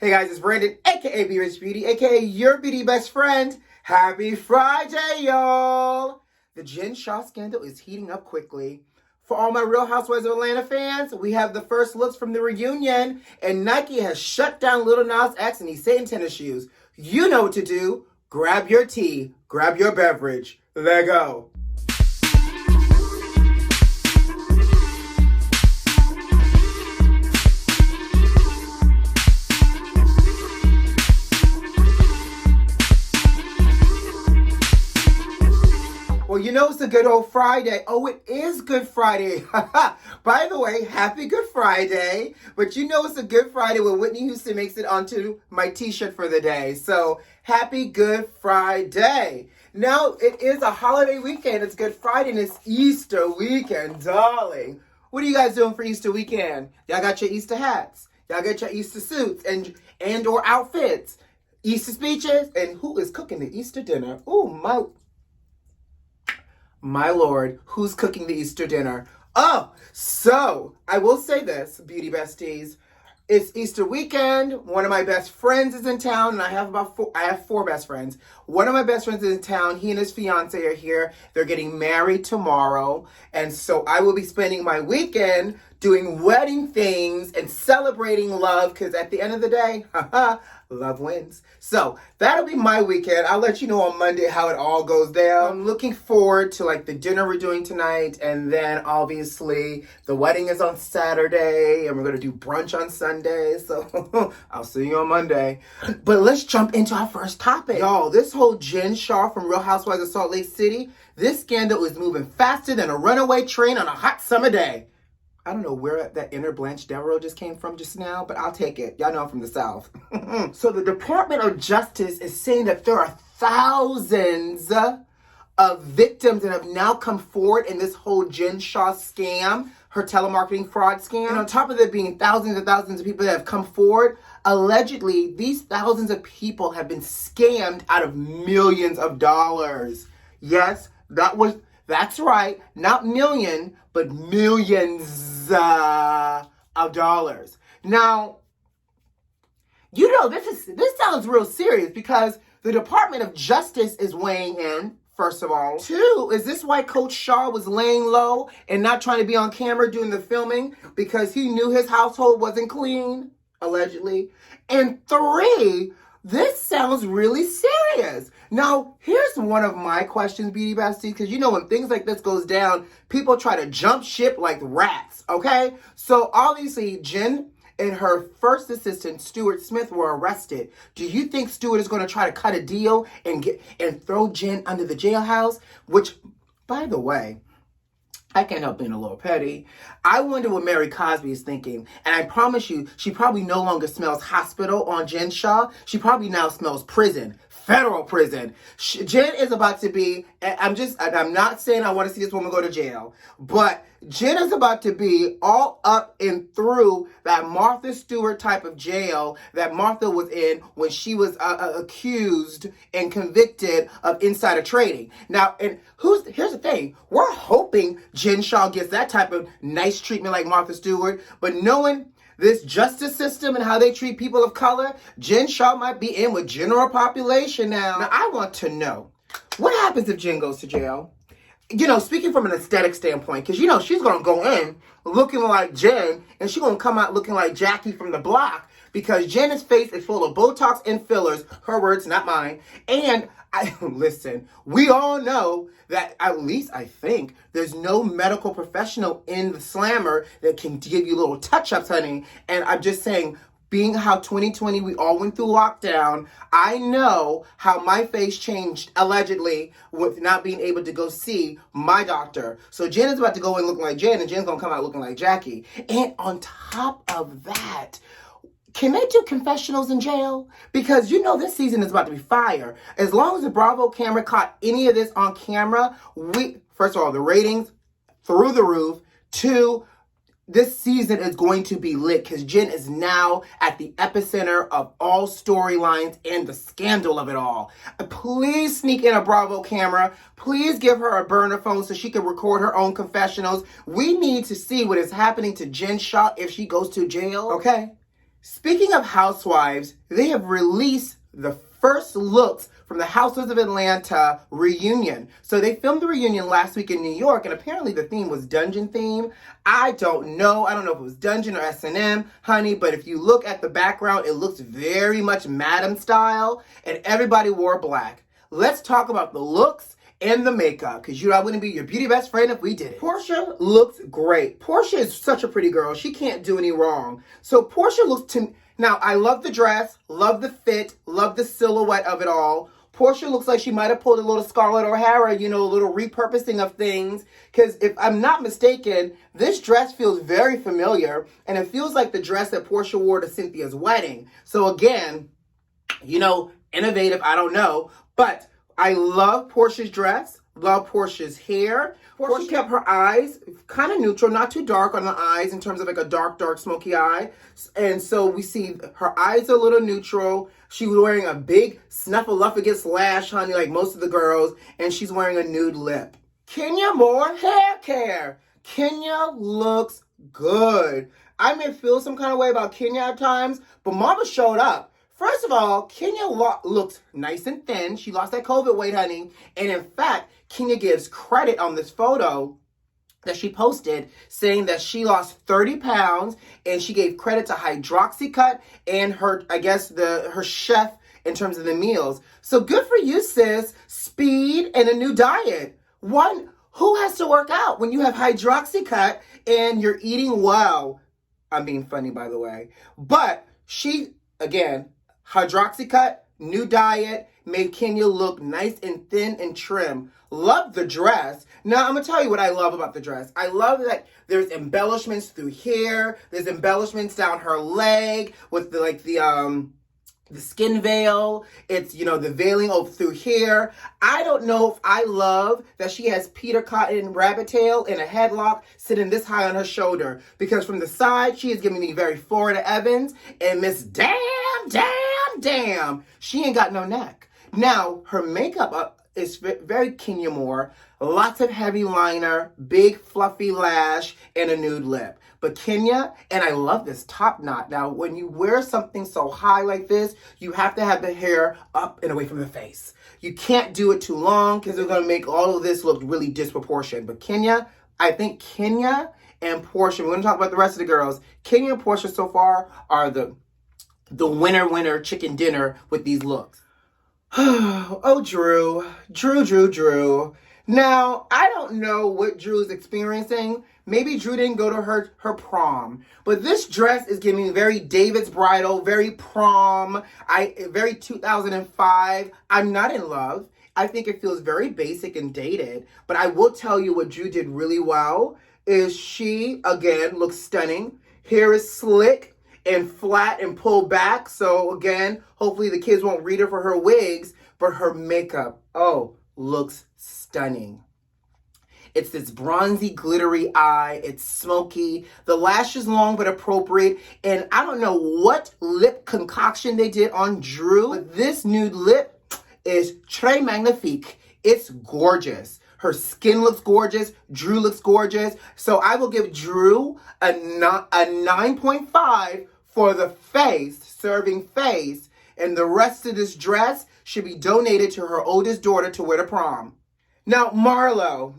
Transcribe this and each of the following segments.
Hey guys, it's Brandon, aka B.Rich Beauty, aka your beauty best friend. Happy Friday, y'all! The Jen Shah scandal is heating up quickly. For all my Real Housewives of Atlanta fans, we have the first looks from the reunion, and Nike has shut down Lil Nas X and he's saying tennis shoes. You know what to do. Grab your tea, grab your beverage. Let go. Well, you know it's a good old Friday. Oh, it is Good Friday. By the way, happy Good Friday. But you know it's a Good Friday when Whitney Houston makes it onto my t-shirt for the day. So, happy Good Friday. Now, it is a holiday weekend. It's Good Friday and it's Easter weekend, darling. What are you guys doing for Easter weekend? Y'all got your Easter hats. Y'all got your Easter suits and or outfits. Easter speeches. And who is cooking the Easter dinner? Oh, my Lord, who's cooking the Easter dinner? Oh, so I will say this, beauty besties. It's Easter weekend. One of my best friends is in town, and I have four best friends. One of my best friends is in town. He and his fiance are here. They're getting married tomorrow, and so I will be spending my weekend doing wedding things and celebrating love, because at the end of the day, love wins. So that'll be my weekend. I'll let you know on Monday how it all goes down. I'm looking forward to the dinner we're doing tonight, and then obviously the wedding is on Saturday, and we're gonna do brunch on Sunday. So I'll see you on Monday. But let's jump into our first topic. Y'all, this whole Jen Shah from Real Housewives of Salt Lake City, this scandal is moving faster than a runaway train on a hot summer day. I don't know where that inner Blanche Devereaux just came from just now, but I'll take it. Y'all know I'm from the South. So the Department of Justice is saying that there are thousands of victims that have now come forward in this whole Jen Shah scam, her telemarketing fraud scam. And on top of there being thousands and thousands of people that have come forward, allegedly, these thousands of people have been scammed out of millions of dollars. Yes, that's right, not million, but millions of dollars. Now, you know, this sounds real serious because the Department of Justice is weighing in, first of all. Two, is this why Coach Shah was laying low and not trying to be on camera doing the filming because he knew his household wasn't clean, allegedly? And three, this sounds really serious. Now, here's one of my questions, beauty besties, because you know when things like this goes down, people try to jump ship like rats, okay? So obviously, Jen and her first assistant, Stuart Smith, were arrested. Do you think Stuart is going to try to cut a deal and throw Jen under the jailhouse? Which, by the way, I can't help being a little petty. I wonder what Mary Cosby is thinking. And I promise you, she probably no longer smells hospital on Jen Shah. She probably now smells prison. Federal prison. Jen is about to be, I'm not saying I want to see this woman go to jail, but Jen is about to be all up and through that Martha Stewart type of jail that Martha was in when she was accused and convicted of insider trading. Now, and here's the thing. We're hoping Jen Shah gets that type of nice treatment like Martha Stewart, but knowing this justice system and how they treat people of color, Jen Shah might be in with general population now. Now, I want to know, what happens if Jen goes to jail? You know, speaking from an aesthetic standpoint, because, you know, she's going to go in looking like Jen, and she's going to come out looking like Jackie from the block, because Jen's face is full of Botox and fillers, her words, not mine, and listen, we all know that, at least I think, there's no medical professional in the slammer that can give you little touch-ups, honey. And I'm just saying, being how 2020 we all went through lockdown, I know how my face changed, allegedly, with not being able to go see my doctor. So Jen is about to go in looking like Jen, and Jen's going to come out looking like Jackie. And on top of that, can they do confessionals in jail? Because you know this season is about to be fire. As long as the Bravo camera caught any of this on camera, first of all, the ratings through the roof. Two, this season is going to be lit because Jen is now at the epicenter of all storylines and the scandal of it all. Please sneak in a Bravo camera. Please give her a burner phone so she can record her own confessionals. We need to see what is happening to Jen Shah if she goes to jail, okay? Speaking of housewives, they have released the first looks from the Housewives of Atlanta reunion. So they filmed the reunion last week in New York, and apparently the theme was dungeon theme. I don't know. I don't know if it was dungeon or S&M, honey, but if you look at the background, it looks very much Madam style, and everybody wore black. Let's talk about the looks and the makeup, because I wouldn't be your beauty best friend if we did it. Portia looks great. Portia is such a pretty girl. She can't do any wrong. So Portia looks to... Now, I love the dress, love the fit, love the silhouette of it all. Portia looks like she might have pulled a little Scarlett O'Hara, a little repurposing of things. Because if I'm not mistaken, this dress feels very familiar. And it feels like the dress that Portia wore to Cynthia's wedding. So again, innovative, I don't know. But I love Portia's dress, love Portia's hair. Portia kept her eyes kind of neutral, not too dark on the eyes in terms of like a dark, smoky eye. And so we see her eyes are a little neutral. She was wearing a big snuffleupagus lash, honey, like most of the girls. And she's wearing a nude lip. Kenya Moore hair care. Kenya looks good. I may feel some kind of way about Kenya at times, but Mama showed up. First of all, Kenya looks nice and thin. She lost that COVID weight, honey. And in fact, Kenya gives credit on this photo that she posted saying that she lost 30 pounds and she gave credit to Hydroxycut and her chef in terms of the meals. So good for you, sis. Speed and a new diet. Who has to work out when you have Hydroxycut and you're eating well? I'm being funny, by the way. But again, Hydroxycut, new diet, made Kenya look nice and thin and trim. Love the dress. Now, I'm going to tell you what I love about the dress. I love that there's embellishments through here. There's embellishments down her leg with the skin veil. It's, the veiling through here. I don't know if I love that she has Peter Cotton rabbit tail in a headlock sitting this high on her shoulder. Because from the side, she is giving me very Florida Evans and Miss Damn, she ain't got no neck. Now, her makeup is very Kenya Moore. Lots of heavy liner, big fluffy lash, and a nude lip. But Kenya, and I love this top knot. Now, when you wear something so high like this, you have to have the hair up and away from the face. You can't do it too long because it's going to make all of this look really disproportionate. But Kenya, I think Kenya and Portia, we're going to talk about the rest of the girls. Kenya and Portia so far are the winner chicken dinner with these looks. Oh, Drew. Now, I don't know what Drew's experiencing. Maybe Drew didn't go to her prom. But this dress is giving very David's Bridal, very prom, very 2005. I'm not in love. I think it feels very basic and dated. But I will tell you what Drew did really well is she, again, looks stunning. Hair is slick and flat and pulled back. So again, hopefully the kids won't read her for her wigs, but her makeup, looks stunning. It's this bronzy, glittery eye. It's smoky. The lash is long but appropriate. And I don't know what lip concoction they did on Drew, but this nude lip is très magnifique. It's gorgeous. Her skin looks gorgeous. Drew looks gorgeous. So I will give Drew a 9.5 for the serving face. And the rest of this dress should be donated to her oldest daughter to wear to prom. Now, Marlo.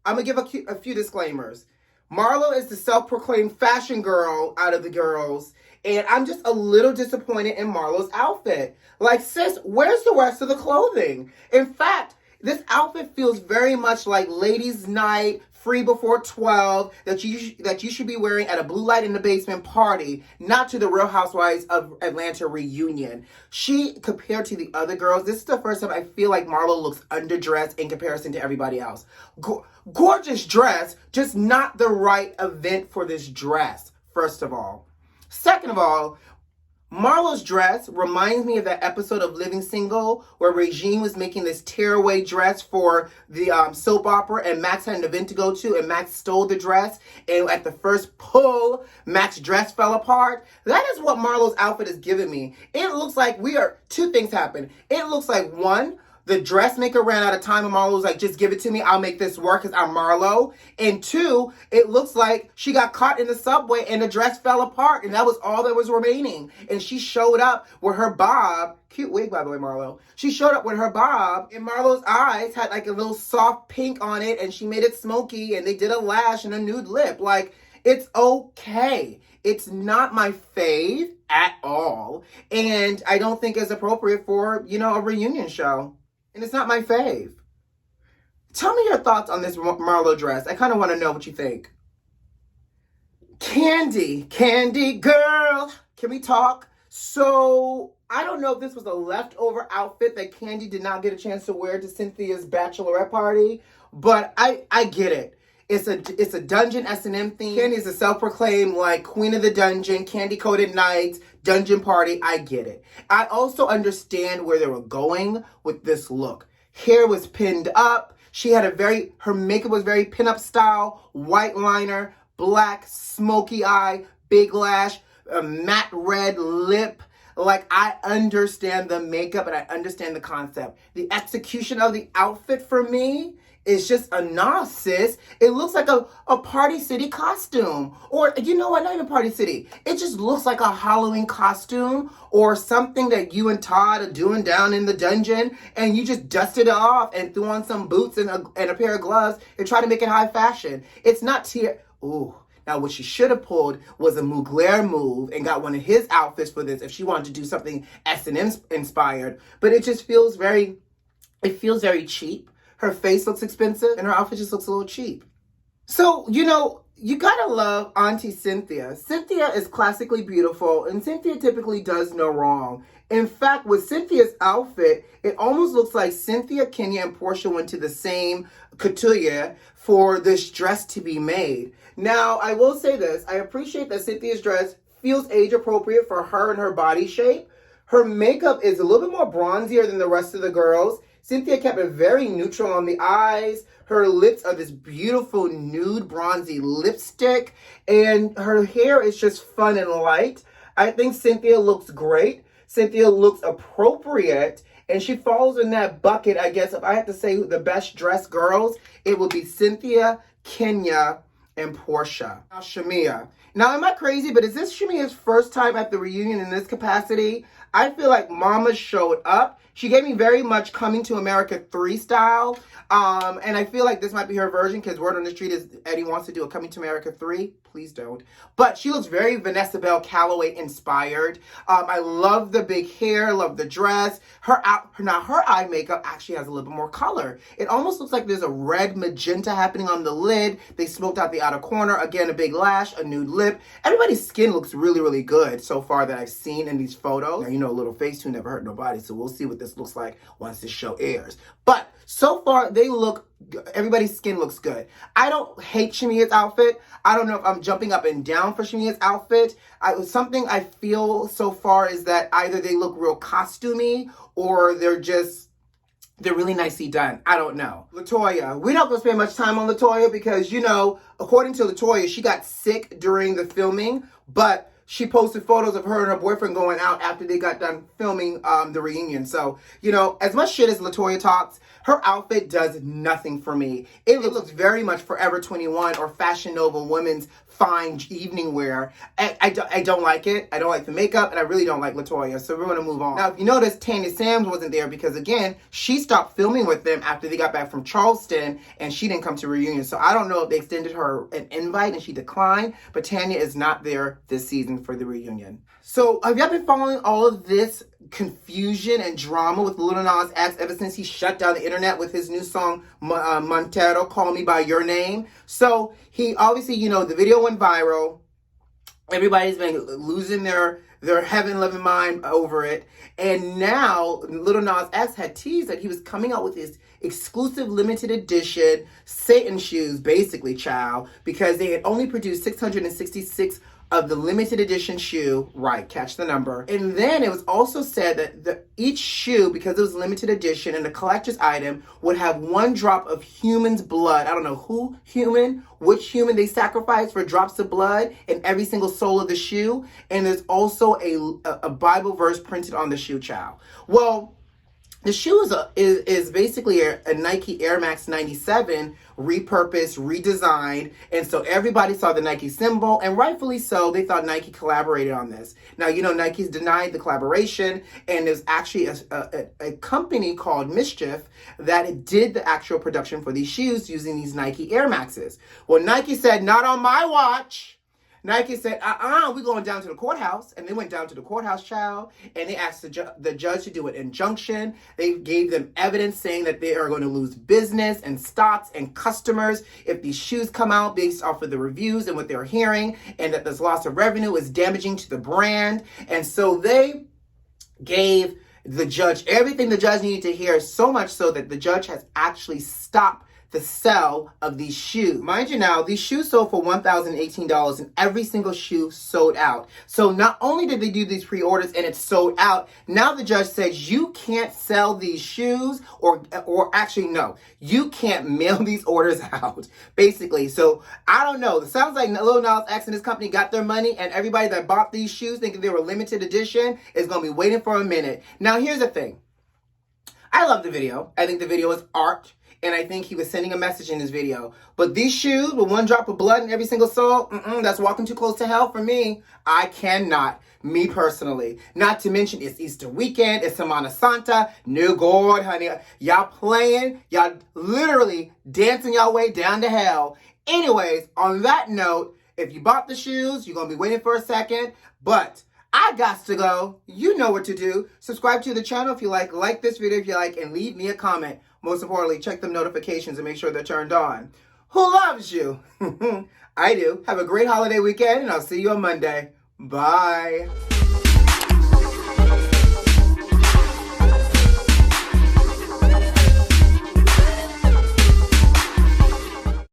I'm going to give a few disclaimers. Marlo is the self-proclaimed fashion girl out of the girls. And I'm just a little disappointed in Marlo's outfit. Like, sis, where's the rest of the clothing? In fact, this outfit feels very much like ladies' night, free before 12, that you should be wearing at a blue light in the basement party, not to the Real Housewives of Atlanta reunion. She, compared to the other girls, this is the first time I feel like Marlo looks underdressed in comparison to everybody else. Gorgeous dress, just not the right event for this dress, first of all. Second of all, Marlo's dress reminds me of that episode of Living Single where Regine was making this tearaway dress for the soap opera and Max had an event to go to and Max stole the dress and at the first pull, Max's dress fell apart. That is what Marlo's outfit is giving me. It looks like two things happen. It looks like one, the dressmaker ran out of time and Marlo was like, just give it to me. I'll make this work because I'm Marlo. And two, it looks like she got caught in the subway and the dress fell apart. And that was all that was remaining. And she showed up with her bob. Cute wig, by the way, Marlo. She showed up with her bob and Marlo's eyes had like a little soft pink on it. And she made it smoky and they did a lash and a nude lip. Like, it's okay. It's not my fave at all. And I don't think it's appropriate for, a reunion show. And it's not my fave. Tell me your thoughts on this Marlo dress. I kind of want to know what you think. Candy girl. Can we talk? So, I don't know if this was a leftover outfit that Candy did not get a chance to wear to Cynthia's bachelorette party, but I get it. It's a dungeon S&M theme. Candy is a self-proclaimed queen of the dungeon, candy-coated nights, dungeon party. I get it. I also understand where they were going with this look. Hair was pinned up. She had her makeup was very pin-up style, white liner, black smoky eye, big lash, a matte red lip. I understand the makeup and I understand the concept. The execution of the outfit for me is just a nah, sis. It looks like a Party City costume. Or, you know what? Not even Party City. It just looks like a Halloween costume or something that you and Todd are doing down in the dungeon and you just dusted it off and threw on some boots and a pair of gloves and try to make it high fashion. It's not Ooh. Now, what she should have pulled was a Mugler move and got one of his outfits for this if she wanted to do something S&M inspired. But it just feels very cheap. Her face looks expensive, and her outfit just looks a little cheap. So, you gotta love Auntie Cynthia. Cynthia is classically beautiful, and Cynthia typically does no wrong. In fact, with Cynthia's outfit, it almost looks like Cynthia, Kenya, and Portia went to the same couturier for this dress to be made. Now, I will say this. I appreciate that Cynthia's dress feels age appropriate for her and her body shape. Her makeup is a little bit more bronzier than the rest of the girls. Cynthia kept it very neutral on the eyes. Her lips are this beautiful nude bronzy lipstick. And her hair is just fun and light. I think Cynthia looks great. Cynthia looks appropriate. And she falls in that bucket, I guess. If I had to say the best dressed girls, it would be Cynthia, Kenya, and Portia. Now, Shamia. Now, am I crazy? But is this Shamia's first time at the reunion in this capacity? I feel like Mama showed up. She gave me very much Coming to America 3 style. And I feel like this might be her version because word on the street is Eddie wants to do a Coming to America 3. Please don't. But she looks very Vanessa Bell Calloway inspired. I love the big hair, love the dress. Her eye makeup actually has a little bit more color. It almost looks like there's a red magenta happening on the lid. They smoked out the outer corner. Again, a big lash, a nude lip. Everybody's skin looks really, really good so far that I've seen in these photos. Now, a little face who never hurt nobody, so we'll see what this looks like once this show airs. But so far, everybody's skin looks good. I don't hate Shamia's outfit. I don't know if I'm jumping up and down for Shamia's outfit. Something I feel so far is that either they look real costumey or they're really nicely done. I don't know. LaToya. We're not going to spend much time on LaToya because, according to LaToya, she got sick during the filming, but she posted photos of her and her boyfriend going out after they got done filming the reunion. So, as much shit as LaToya talks, her outfit does nothing for me. It looks very much Forever 21 or Fashion Nova women's fine evening wear. I don't like it. I don't like the makeup, and I really don't like LaToya. So we're going to move on. Now, if you notice, Tanya Sams wasn't there because, again, she stopped filming with them after they got back from Charleston, and she didn't come to reunion. So I don't know if they extended her an invite and she declined, but Tanya is not there this season for the reunion. So have y'all been following all of this confusion and drama with Lil Nas X ever since he shut down the internet with his new song, Montero, Call Me By Your Name? So he obviously, the video went viral. Everybody's been losing their heaven-loving mind over it. And now Lil Nas X had teased that he was coming out with his exclusive limited edition Satan shoes, basically, child, because they had only produced 666 of the limited edition shoe, right, catch the number. And then it was also said that each shoe, because it was limited edition and a collector's item, would have 1 drop of human's blood. I don't know which human they sacrificed for drops of blood in every single sole of the shoe. And there's also a Bible verse printed on the shoe, child. Well, The shoe is basically a Nike Air Max 97 repurposed, redesigned, and so everybody saw the Nike symbol, and rightfully so. They thought Nike collaborated on this. Now, you know, Nike's denied the collaboration, and there's actually a company called Mischief that did the actual production for these shoes using these Nike Air Maxes. Well, Nike said, not on my watch. Nike said, we're going down to the courthouse. And they went down to the courthouse, child, and they asked the judge to do an injunction. They gave them evidence saying that they are going to lose business and stocks and customers if these shoes come out based off of the reviews and what they're hearing, and that this loss of revenue is damaging to the brand. And so they gave the judge everything the judge needed to hear, so much so that the judge has actually stopped the sell of these shoes. Mind you now, these shoes sold for $1,018 and every single shoe sold out. So not only did they do these pre-orders and it's sold out, now the judge says you can't sell these shoes or actually no, you can't mail these orders out, basically. So I don't know. It sounds like Lil Nas X and his company got their money, and everybody that bought these shoes thinking they were limited edition is going to be waiting for a minute. Now here's the thing. I love the video. I think the video is art. And I think he was sending a message in his video. But these shoes with one drop of blood in every single sole, that's walking too close to hell for me. I cannot, me personally. Not to mention it's Easter weekend, it's Semana Santa. No God, honey. Y'all playing, y'all literally dancing y'all way down to hell. Anyways, on that note, if you bought the shoes, you're going to be waiting for a second. But I got to go. You know what to do. Subscribe to the channel if you like this video if you like, and leave me a comment. Most importantly, check them notifications and make sure they're turned on. Who loves you? I do. Have a great holiday weekend, and I'll see you on Monday. Bye.